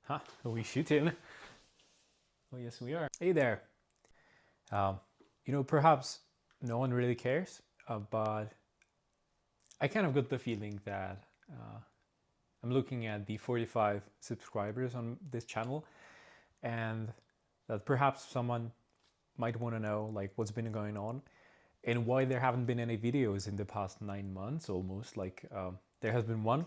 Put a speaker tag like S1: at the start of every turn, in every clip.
S1: Huh, are we shooting? Oh, yes, we are. Hey there. Um, perhaps no one really cares, but I kind of got the feeling that I'm looking at the 45 subscribers on this channel, and that perhaps someone might want to know like what's been going on and why there haven't been any videos in the past 9 months almost. There has been one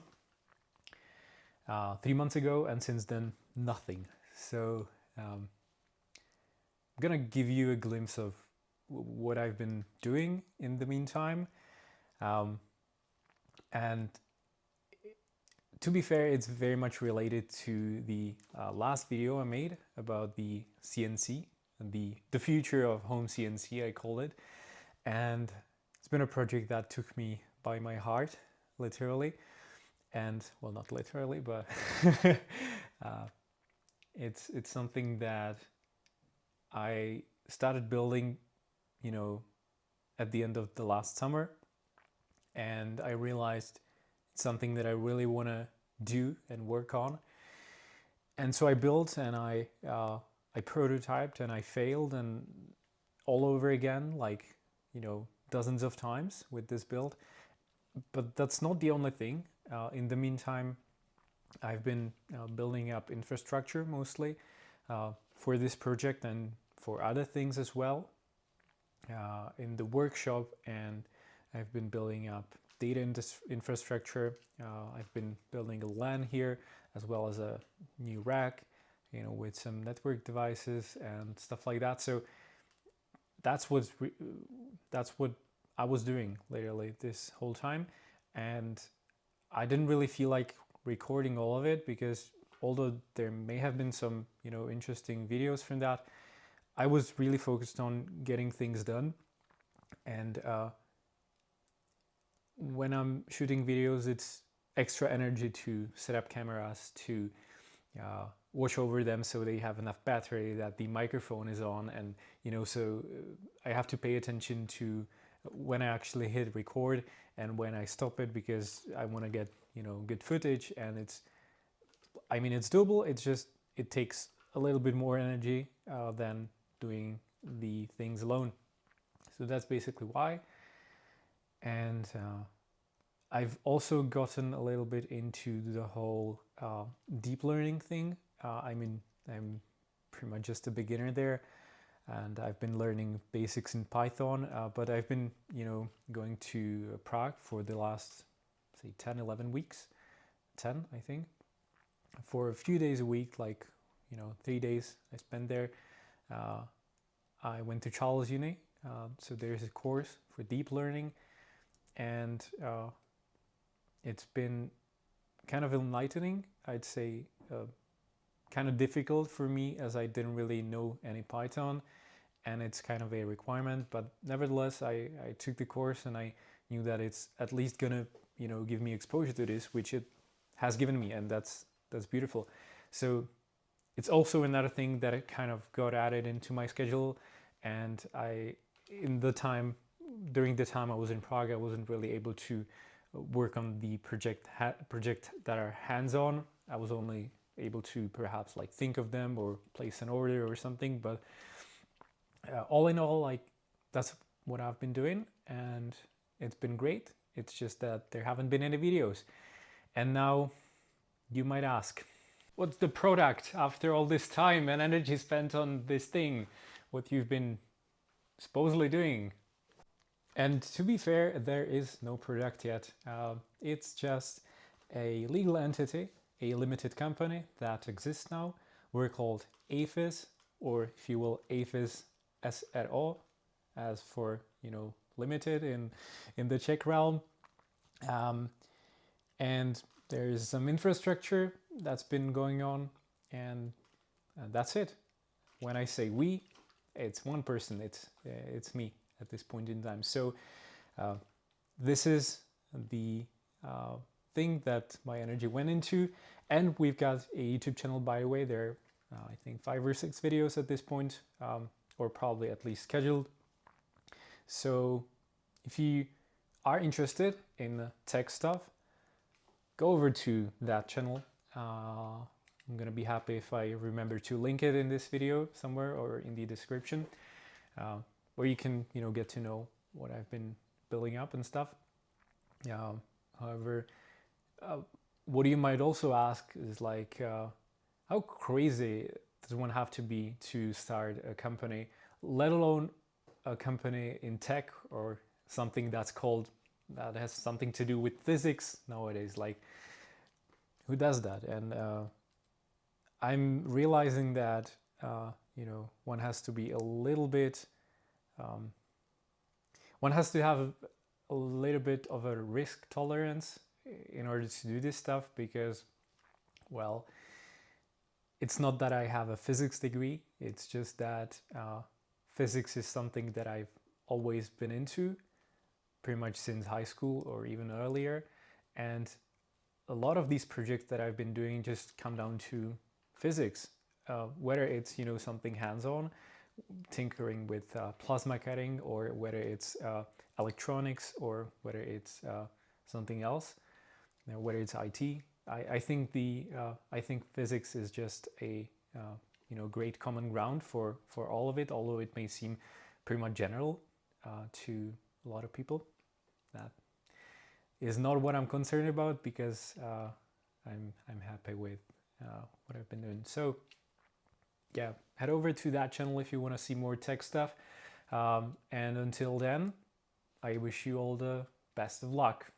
S1: 3 months ago, and since then nothing. So I'm gonna give you a glimpse of what I've been doing in the meantime. Um, and to be fair, it's very much related to the last video I made about the CNC, the future of home CNC, I call it. And it's been a project that took me by my heart, literally. And well, not literally, but uh, it's something that I started building, you know, at the end of the last summer, and I realized it's something that I really want to do and work on. And so I built and I prototyped and I failed and all over again, like dozens of times with this build. But that's not the only thing. In the meantime, I've been building up infrastructure mostly for this project and for other things as well in the workshop, and I've been building up data infrastructure. I've been building a LAN here as well as a new rack, with some network devices and stuff like that. So that's what I was doing literally this whole time, and I didn't really feel like recording all of it because although there may have been some interesting videos from that, I was really focused on getting things done. And when I'm shooting videos, it's extra energy to set up cameras, to watch over them so they have enough battery, that the microphone is on, and so I have to pay attention to when I actually hit record and when I stop it, because I want to get good footage. And it's doable. It's just it takes a little bit more energy than doing the things alone. So that's basically why. And I've also gotten a little bit into the whole deep learning thing. I'm pretty much just a beginner there, and I've been learning basics in Python, but I've been going to Prague for the last, say, 10, 11 weeks, 10 I think, for a few days a week, like 3 days I spent there. I went to Charles Uni, so there's a course for deep learning, and it's been kind of enlightening, I'd say. Kind of difficult for me as I didn't really know any Python, and it's kind of a requirement, but nevertheless I took the course, and I knew that it's at least gonna give me exposure to this, which it has given me, and that's beautiful. So it's also another thing that it kind of got added into my schedule, and during the time I was in Prague, I wasn't really able to work on the project that are hands-on. I was only able to perhaps like think of them or place an order or something, but all in all, like, that's what I've been doing, and it's been great. It's just that there haven't been any videos. And now you might ask, what's the product after all this time and energy spent on this thing? What you've been supposedly doing? And to be fair, there is no product yet. It's just a legal entity, a limited company that exists now. We're called Aphys, or if you will, Aphys SRO, as for limited in the Czech realm. And there's some infrastructure that's been going on, and that's it. When I say we, it's one person. It's me at this point in time. So this is the thing that my energy went into, and we've got a YouTube channel, by the way. There are I think 5 or 6 videos at this point, or probably at least scheduled. So if you are interested in tech stuff, go over to that channel. I'm gonna be happy if I remember to link it in this video somewhere or in the description, where you can, get to know what I've been building up and stuff. However, what you might also ask is like, how crazy does one have to be to start a company, let alone a company in tech or something that has something to do with physics nowadays? Like, who does that? And I'm realizing that one has to be a little bit, one has to have a little bit of a risk tolerance in order to do this stuff, because, well, it's not that I have a physics degree, it's just that physics is something that I've always been into pretty much since high school or even earlier. And a lot of these projects that I've been doing just come down to physics, whether it's, something hands-on, tinkering with plasma cutting, or whether it's electronics, or whether it's something else, whether it's IT. I think I think physics is just a great common ground for all of it, although it may seem pretty much general to a lot of people. That is not what I'm concerned about, because I'm happy with what I've been doing. So yeah, head over to that channel if you want to see more tech stuff. And until then, I wish you all the best of luck.